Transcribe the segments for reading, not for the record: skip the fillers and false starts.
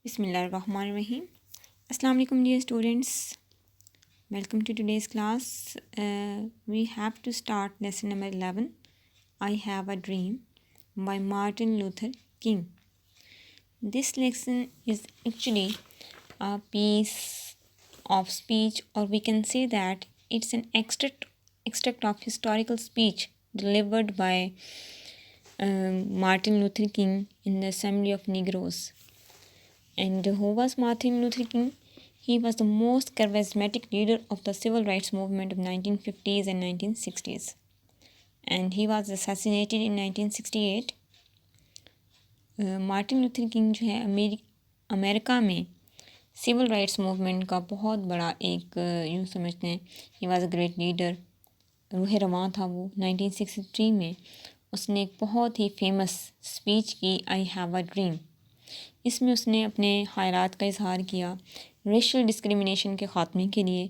بسم اللہ الرحمن الرحیم. السلام علیکم dear students, welcome to today's class. We have to start lesson number 11, I have a dream by Martin Luther King. This lesson is actually a piece of speech, or we can say that it's an extract of historical speech delivered by Martin Luther King in the Assembly of Negroes. And who was Martin Luther King? He was the most charismatic leader of the civil rights movement of 1950s and 1960s. And he was assassinated in 1968. Martin Luther king جو ہے امریکہ میں civil rights movement کا بہت بڑا ایک یوں سمجھتے ہیں, he was a great leader, روح رواں تھا وہ. 1963 میں اس نے ایک بہت ہی فیمس اسپیچ کی, آئی ہیو اے ڈریم. اس میں اس نے اپنے خیالات کا اظہار کیا ریشل ڈسکریمنیشن کے خاتمے کے لیے.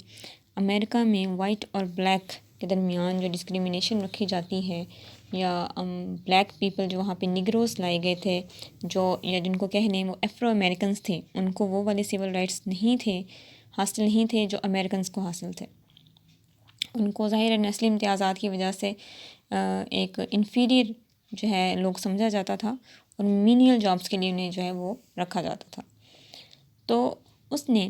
امریکہ میں وائٹ اور بلیک کے درمیان جو ڈسکریمنیشن رکھی جاتی ہے, یا بلیک پیپل جو وہاں پہ نیگروز لائے گئے تھے, جو یا جن کو کہہ لیں وہ افرو امریکنز تھے, ان کو وہ والے سول رائٹس نہیں تھے, حاصل نہیں تھے جو امریکنز کو حاصل تھے. ان کو ظاہر نسلی امتیازات کی وجہ سے ایک انفیریئر جو ہے لوگ سمجھا جاتا تھا, اور مینیل جابس کے لیے انہیں جو ہے وہ رکھا جاتا تھا. تو اس نے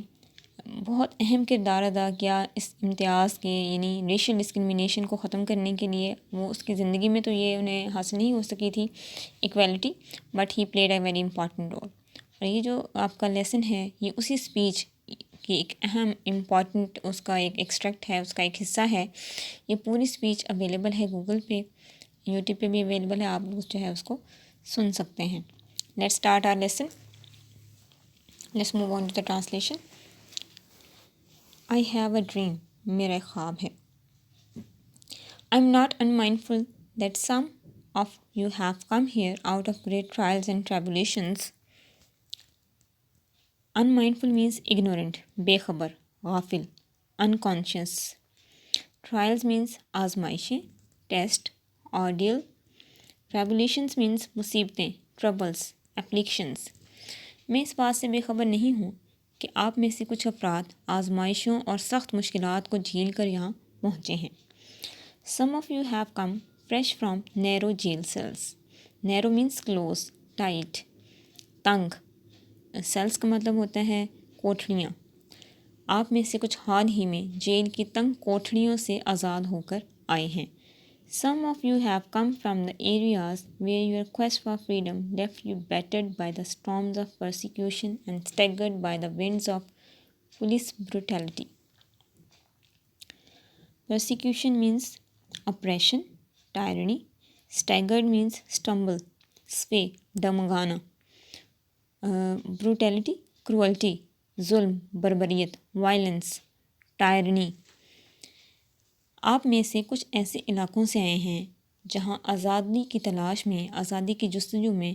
بہت اہم کردار ادا کیا اس امتیاز کے, یعنی ریشل ڈسکریمنیشن کو ختم کرنے کے لیے. وہ اس کی زندگی میں تو یہ انہیں حاصل نہیں ہو سکی تھی equality, but he played a very important role. اور یہ جو آپ کا لیسن ہے یہ اسی اسپیچ کی ایک اہم امپارٹنٹ اس کا ایک ایکسٹریکٹ ہے, اس کا ایک حصہ ہے. یہ پوری اسپیچ اویلیبل ہے گوگل پہ, یوٹیوب پہ بھی اویلیبل ہے, آپ لوگ جو ہے اس کو سن سکتے ہیں. Let's start our lesson. Let's move on to the translation. I have a dream. میرا ایک خواب ہے. I'm not unmindful that some of you have come here out of great trials and tribulations. Unmindful means ignorant, بے خبر, غافل, unconscious. Trials means آزمائشیں, test, ordeal. Tribulations means مصیبتیں, troubles, afflictions. میں اس بات سے بے خبر نہیں ہوں کہ آپ میں سے کچھ افراد آزمائشوں اور سخت مشکلات کو جھیل کر یہاں پہنچے ہیں. Some of you have come fresh from narrow jail cells. Narrow means close, tight, تنگ. cells کا مطلب ہوتا ہے کوٹھڑیاں. آپ میں سے کچھ حال ہی میں جیل کی تنگ کوٹھڑیوں سے آزاد ہو کر آئے ہیں. Some of you have come from the areas where your quest for freedom left you battered by the storms of persecution and staggered by the winds of police brutality. Persecution means oppression, tyranny. Staggered means stumble, sway, ڈمگانا. Brutality, cruelty, ظلم, بربریت, violence, tyranny. آپ میں سے کچھ ایسے علاقوں سے آئے ہیں جہاں آزادی کی تلاش میں, آزادی کی جستجو میں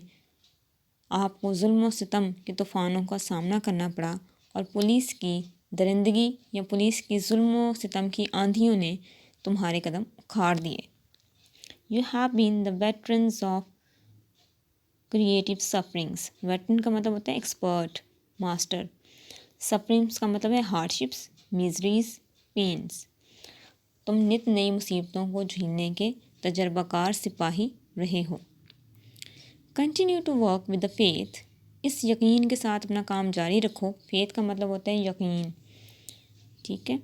آپ کو ظلم و ستم کے طوفانوں کا سامنا کرنا پڑا, اور پولیس کی درندگی یا پولیس کی ظلم و ستم کی آندھیوں نے تمہارے قدم اکھاڑ دیے. You have been the veterans of creative sufferings. Veteran کا مطلب ہوتا ہے ایکسپرٹ, ماسٹر. Sufferings کا مطلب ہے hardships, miseries, pains. تم نت نئی مصیبتوں کو جھیلنے کے تجربہ کار سپاہی رہے ہو. Continue to work with the faith. اس یقین کے ساتھ اپنا کام جاری رکھو. faith کا مطلب ہوتا ہے یقین, ٹھیک ہے.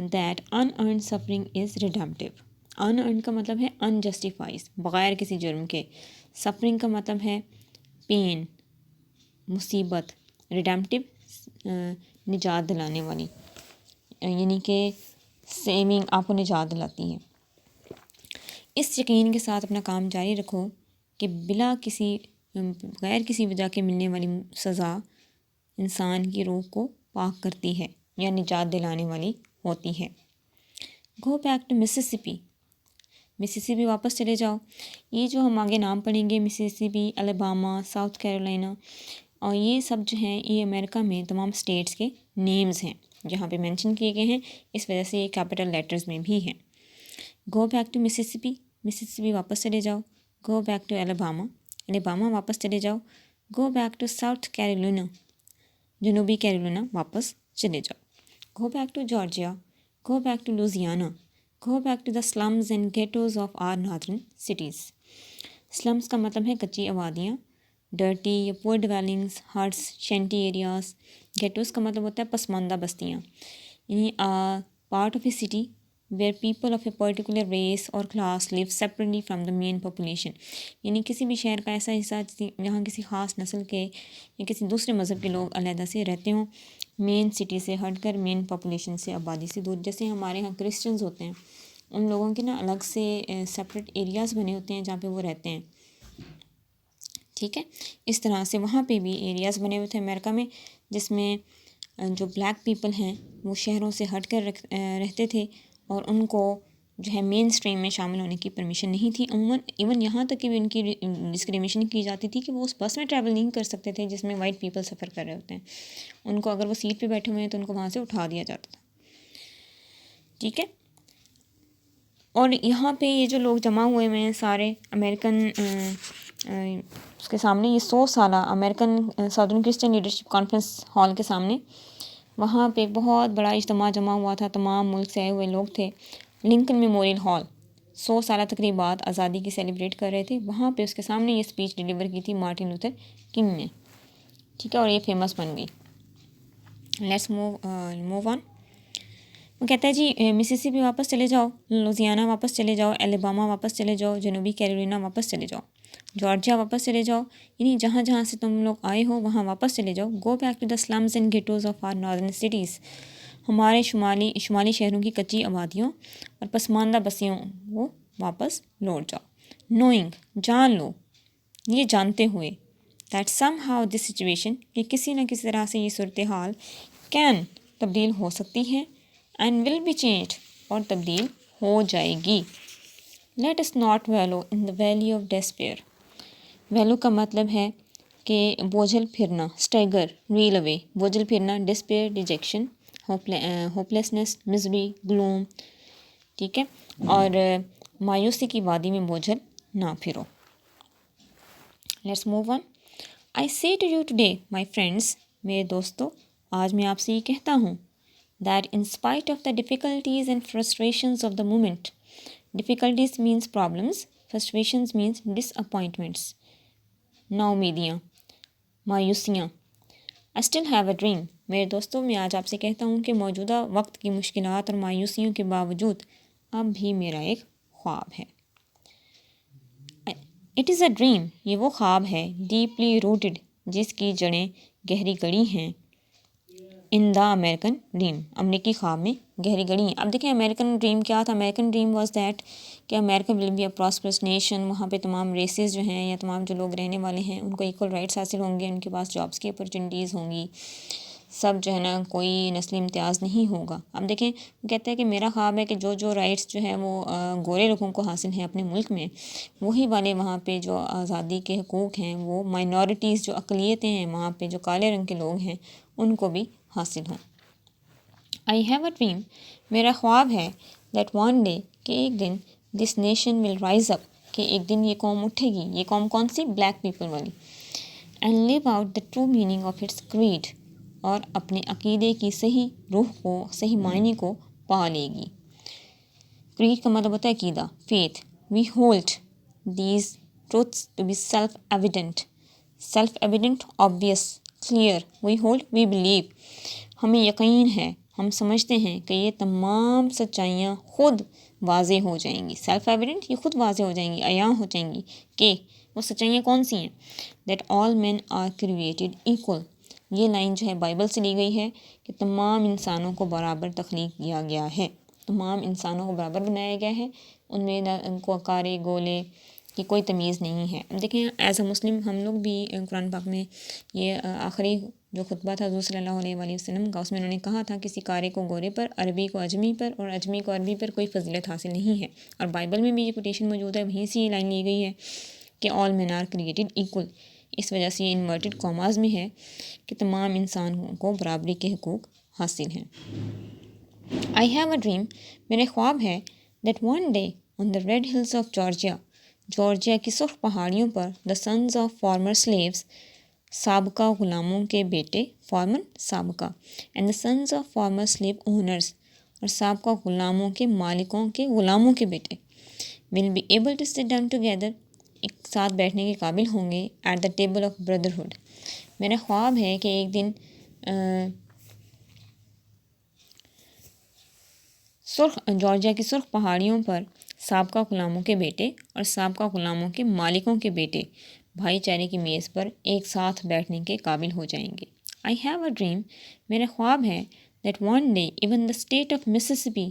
That unearned suffering is redemptive. unearned کا مطلب ہے unjustified, بغیر کسی جرم کے. suffering کا مطلب ہے پین, مصیبت. redemptive نجات دلانے والی, یعنی کہ سیونگ, آپ کو نجات دلاتی ہے. اس یقین کے ساتھ اپنا کام جاری رکھو کہ بغیر کسی وجہ کے ملنے والی سزا انسان کی روح کو پاک کرتی ہے یا نجات دلانے والی ہوتی ہے. Go back to Mississippi. Mississippi واپس چلے جاؤ. یہ جو ہم آگے نام پڑھیں گے, مسیسپی, الاباما, ساؤتھ کیرولینا, اور یہ سب جو ہیں یہ امریکہ میں تمام اسٹیٹس کے نیمز ہیں جہاں پہ مینشن کیے گئے ہیں, اس وجہ سے یہ کیپٹل لیٹرز میں بھی ہیں. Go back to Mississippi, Mississippi واپس چلے جاؤ. Go back to Alabama, Alabama واپس چلے جاؤ. Go back to South Carolina, جنوبی کیرولینا واپس چلے جاؤ. Go back to Georgia, go back to Louisiana, go back to the slums and ghettos of our northern cities. Slums کا مطلب ہے کچی آبادیاں، ڈرٹی یا poor dwellings, huts, shanty areas. Ghettos کا مطلب ہوتا ہے پسماندہ بستیاں، یعنی part of a city where people of a particular race or class live separately from the main population. یعنی کسی بھی شہر کا ایسا حصہ جہاں کسی خاص نسل کے یا کسی دوسرے مذہب کے لوگ علیحدہ سے رہتے ہوں، مین سٹی سے ہٹ کر، مین پاپولیشن سے، آبادی سے دور. جیسے ہمارے یہاں کرسچنز ہوتے ہیں، ان لوگوں کے نا الگ سے سپریٹ ایریاز بنے ہوتے ہیں جہاں پہ وہ رہتے ہیں. ٹھیک ہے، اس طرح سے وہاں پہ بھی ایریاز بنے ہوئے تھے امریکہ میں، جس میں جو بلیک پیپل ہیں وہ شہروں سے ہٹ کر رہتے تھے، اور ان کو جو ہے مین اسٹریم میں شامل ہونے کی پرمیشن نہیں تھی. عموماً ایون یہاں تک کہ بھی ان کی ڈسکریمنیشن کی جاتی تھی کہ وہ اس بس میں ٹریول نہیں کر سکتے تھے جس میں وائٹ پیپل سفر کر رہے ہوتے ہیں. ان کو اگر وہ سیٹ پہ بیٹھے ہوئے ہیں تو ان کو وہاں سے اٹھا دیا جاتا تھا. ٹھیک ہے، اور یہاں پہ یہ جو لوگ جمع ہوئے ہوئے ہیں سارے امریکن، اس کے سامنے یہ 100 سالہ American southern Christian leadership conference hall کے سامنے، وہاں پہ ایک بہت بڑا اجتماع جمع ہوا تھا، تمام ملک سے آئے ہوئے لوگ تھے. لنکن میموریل ہال 100 سالہ تقریبات آزادی کی سیلیبریٹ کر رہے تھے. وہاں پہ اس کے سامنے یہ اسپیچ ڈیلیور کی تھی مارٹن لوتھر کنگ نے. ٹھیک ہے، اور یہ فیمس بن گئی. لیٹس موو آن. وہ کہتا ہے جی مسیسپی واپس چلے جاؤ، لوزیانا واپس چلے جاؤ، الاباما واپس چلے جاؤ، جنوبی کیرولینا واپس چلے جاؤ، جارجیا واپس چلے جاؤ، یعنی جہاں جہاں سے تم لوگ آئے ہو وہاں واپس چلے جاؤ. Go back to the slums and ghettos of our northern cities. ہمارے شمالی شہروں کی کچی آبادیوں اور پسماندہ بستیوں کو واپس لوٹ جاؤ. نوئنگ، جان لو، یہ جانتے ہوئے، that some how this situation, کہ کسی نہ کسی طرح سے یہ صورتحال کین تبدیل ہو سکتی ہے، اینڈ ول بی چینج، اور تبدیل ہو جائے گی. Let us not wallow in the valley of despair. Wallow کا مطلب ہے کہ بوجھل پھرنا، اسٹیگر، ریل اوے. بوجھل پھرنا، ڈسپیئر، ڈیجیکشن، ہوپلیسنس، مزری، گلوم. ٹھیک ہے، اور مایوسی کی وادی میں بوجھل نہ پھرو. Let's move on. I say to you today my friends, میرے دوستو آج میں آپ سے یہ کہتا ہوں، that in spite of the difficulties and frustrations of the moment, difficulties means problems, frustrations means disappointments, ناامیدیاں، مایوسیاں. I still have a dream. میرے دوستوں میں آج آپ سے کہتا ہوں کہ موجودہ وقت کی مشکلات اور مایوسیوں کے باوجود اب بھی میرا ایک خواب ہے. It is a dream. یہ وہ خواب ہے deeply rooted، جس کی جڑیں گہری گڑی ہیں. ان دا امیریکن ڈریم، امریکی خواب میں گہری گڑی ہیں. اب دیکھیں امیریکن ڈریم کیا تھا. امیریکن ڈریم واز دیٹ کہ America will be a prosperous nation. وہاں پہ تمام ریسز جو ہیں یا تمام جو لوگ رہنے والے ہیں ان کو ایکول رائٹس حاصل ہوں گے، ان کے پاس جابس کی اپرچونیٹیز ہوں گی، سب جو ہے نا کوئی نسلی امتیاز نہیں ہوگا. اب دیکھیں وہ کہتا ہے کہ میرا خواب ہے کہ جو رائٹس جو ہیں وہ گورے لوگوں کو حاصل ہیں اپنے ملک میں، وہی والے وہاں پہ جو آزادی کے حقوق ہیں وہ مائنورٹیز جو اقلیتیں ہیں وہاں پہ جو کالے رنگ کے لوگ ہیں ان کو بھی حاصل ہوں. آئی ہیو اے ڈریم، میرا خواب ہے دیٹ ون ڈے، کہ ایک دن، this nation will rise up, کہ ایک دن یہ قوم اٹھے گی. یہ قوم کون سی؟ بلیک پیپل والی. And live out the true meaning of its creed, اور اپنے عقیدے کی صحیح روح کو، صحیح معنی کو پا لے گی. کریڈ کا مطلب ہوتا ہے عقیدہ، faith. We hold these truths to be self evident, obvious, clear. We hold, we believe, ہمیں یقین ہے، ہم سمجھتے ہیں کہ یہ تمام سچائیاں خود واضح ہو جائیں گی. سیلف ایویڈنٹ، یہ خود واضح ہو جائیں گی، عیاں ہو جائیں گی. کہ وہ سچائیاں کون سی ہیں؟ That all men are created equal. یہ لائن جو ہے بائبل سے لی گئی ہے کہ تمام انسانوں کو برابر تخلیق کیا گیا ہے، تمام انسانوں کو برابر بنایا گیا ہے، ان میں نہ ان کو کارے گولے کی کوئی تمیز نہیں ہے. دیکھیں ایز اے مسلم ہم لوگ بھی قرآن پاک میں یہ آخری جو خطبہ تھا حضور صلی اللہ علیہ وآلہ وسلم کا، اس میں انہوں نے کہا تھا کسی کارے کو گورے پر، عربی کو اجمی پر اور اجمی کو عربی پر کوئی فضیلت حاصل نہیں ہے. اور بائبل میں بھی یہ کوٹیشن موجود ہے، وہیں سے یہ لائن لی گئی ہے کہ آل مین آر کریٹڈ ایکول. اس وجہ سے یہ انورٹڈ کاماز میں ہے کہ تمام انسانوں کو برابری کے حقوق حاصل ہیں. آئی ہیو اے ڈریم، میرے خواب ہے that one day on the red hills of Georgia, Georgia کی سرخ پہاڑیوں پر، the sons of former slaves, سابقہ غلاموں کے بیٹے فارمر سابقہ and the sons of former slave owners اور سابقہ غلاموں کے مالکوں کے غلاموں کے بیٹے will be able to sit down together ایک ساتھ بیٹھنے کے قابل ہوں گے at the table of brotherhood. میرا خواب ہے کہ ایک دن جارجیا کی سرخ پہاڑیوں پر سابقہ غلاموں کے بیٹے اور سابقہ غلاموں کے مالکوں کے بیٹے بھائی چارے کی میز پر ایک ساتھ بیٹھنے کے قابل ہو جائیں گے. آئی ہیو اے ڈریم میرا خواب ہے that one day even the state of Mississippi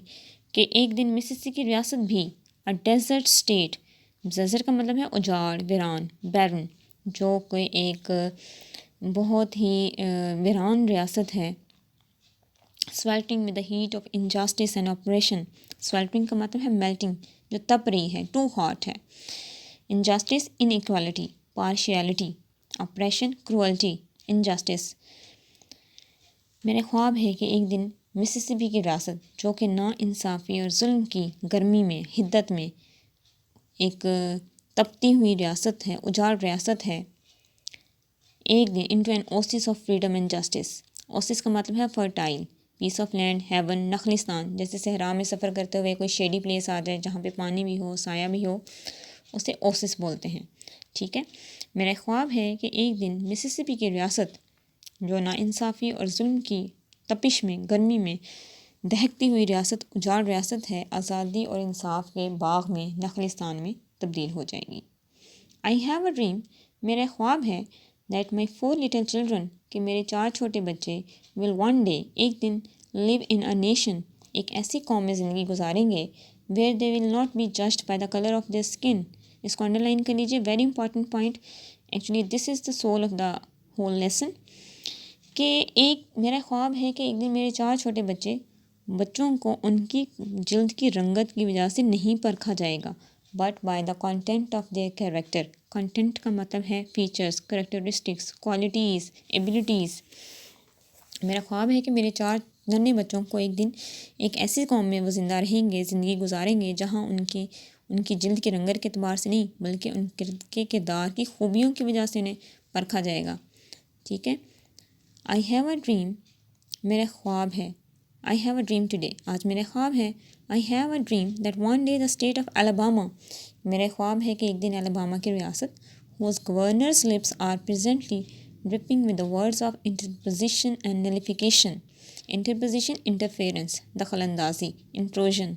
کہ ایک دن مسیسپی کی ریاست بھی اے ڈیزرٹ اسٹیٹ ڈیزرٹ کا مطلب ہے اجاڑ ویران بیرن جو کوئی ایک بہت ہی ویران ریاست ہے. Sweltering with the heat of injustice and oppression sweltering کا مطلب ہے میلٹنگ جو تپ رہی ہے ٹو ہاٹ ہے. Injustice inequality partiality oppression cruelty injustice. میرے خواب ہے کہ ایک دن مسیسپی کی ریاست جو کہ نا انصافی اور ظلم کی گرمی میں حدت میں ایک تپتی ہوئی ریاست ہے اجاڑ ریاست ہے ایک دن into an oasis of freedom and justice. Oasis کا مطلب ہے fertile piece of land haven نخلستان جیسے صحرا میں سفر کرتے ہوئے کوئی شیڈی پلیس آ جائے جہاں پہ پانی بھی ہو سایہ بھی ہو اسے اوسس بولتے ہیں. ٹھیک ہے. میرا خواب ہے کہ ایک دن مسیسپی کی ریاست جو ناانصافی اور ظلم کی تپش میں گرمی میں دہکتی ہوئی ریاست اجاڑ ریاست ہے آزادی اور انصاف کے باغ میں نخلستان میں تبدیل ہو جائے گی. آئی ہیو اے ڈریم میرا خواب ہے دیٹ مائی 4 لٹل چلڈرن کہ میرے 4 چھوٹے بچے ول ون ڈے ایک دن لیو ان اے نیشن ایک ایسی قوم میں زندگی گزاریں گے where they will not be judged by the colour of their skin. اس کو انڈر لائن کر لیجیے very important point actually this is the soul of the whole lesson کہ ایک میرا خواب ہے کہ ایک دن میرے 4 چھوٹے بچوں کو ان کی جلد کی رنگت کی وجہ سے نہیں پرکھا جائے گا but by the content of their character. Content کا مطلب ہے فیچرس کریکٹرسٹکس کوالٹیز ایبلٹیز. میرا خواب ہے کہ میرے 4 ننھے بچوں کو ایک دن ایک ایسی قوم میں وہ زندہ رہیں گے زندگی گزاریں گے جہاں ان کی جلد کے رنگت کے اعتبار سے نہیں بلکہ ان کے کردار کی خوبیوں کی وجہ سے انہیں پرکھا جائے گا. ٹھیک ہے. آئی ہیو اے ڈریم میرا خواب ہے I have a dream today آج میرا خواب ہے I have a dream that one day the state of Alabama میرا خواب ہے کہ ایک دن الاباما کی ریاست whose governor's lips are presently dripping with the words of interposition and nullification. Interposition interference دخل اندازی انٹروژن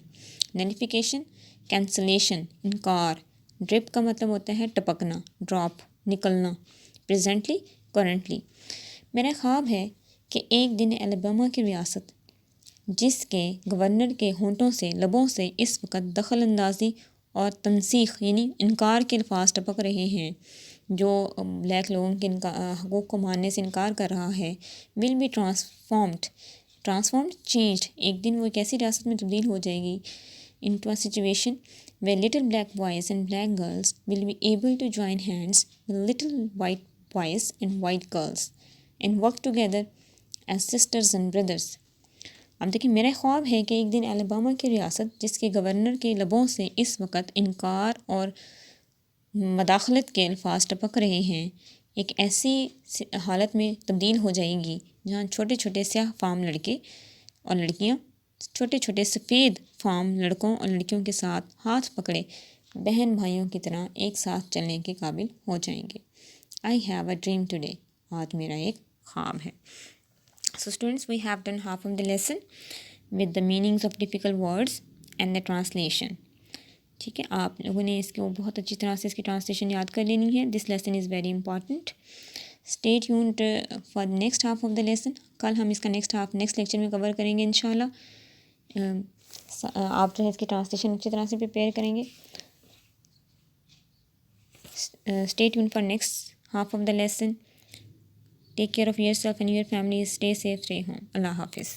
نلیفیکیشن کینسلیشن انکار. ڈرپ کا مطلب ہوتا ہے ٹپکنا ڈراپ نکلنا. Presently currently. میرا خواب ہے کہ ایک دن الاباما کی ریاست جس کے گورنر کے ہونٹوں سے لبوں سے اس وقت دخل اندازی اور تنسیخ یعنی انکار کے الفاظ ٹپک رہے ہیں جو بلیک لوگوں کے حقوق کو ماننے سے انکار کر رہا ہے ول بی ٹرانسفارمڈ چینجڈ. ایک دن وہ ایک ایسی ریاست میں تبدیل ہو جائے گی into a situation where little black boys and black girls will be able to join hands with little white boys and white girls and work together as sisters and brothers. اب دیکھیں میرا خواب ہے کہ ایک دن الاباما کی ریاست جس کے گورنر کے لبوں سے اس وقت انکار اور مداخلت کے الفاظ ٹپک رہے ہیں ایک ایسی حالت میں تبدیل ہو جائے گی جہاں چھوٹے چھوٹے سیاہ فام لڑکے اور لڑکیاں چھوٹے چھوٹے سفید فام لڑکوں اور لڑکیوں کے ساتھ ہاتھ پکڑے بہن بھائیوں کی طرح ایک ساتھ چلنے کے قابل ہو جائیں گے. آئی ہیو اے ڈریم ٹوڈے آج میرا ایک خواب ہے. So students, we have done half of the lesson with the meanings of difficult words and the translation. ٹھیک ہے. آپ لوگوں نے اس کو بہت اچھی طرح سے اس کی ٹرانسلیشن یاد کر لینی ہے. دس lesson is very important. Stay tuned for next half of the lesson. کل ہم اس کا نیکسٹ ہاف نیکسٹ لیکچر میں کور کریں گے انشاءاللہ. آپ جو ہے اس کی ٹرانسلیشن اچھی طرح سے پریپیئر کریں گے. Stay tuned for next half of the lesson. Take care of yourself and your family. Stay safe stay home. اللہ حافظ.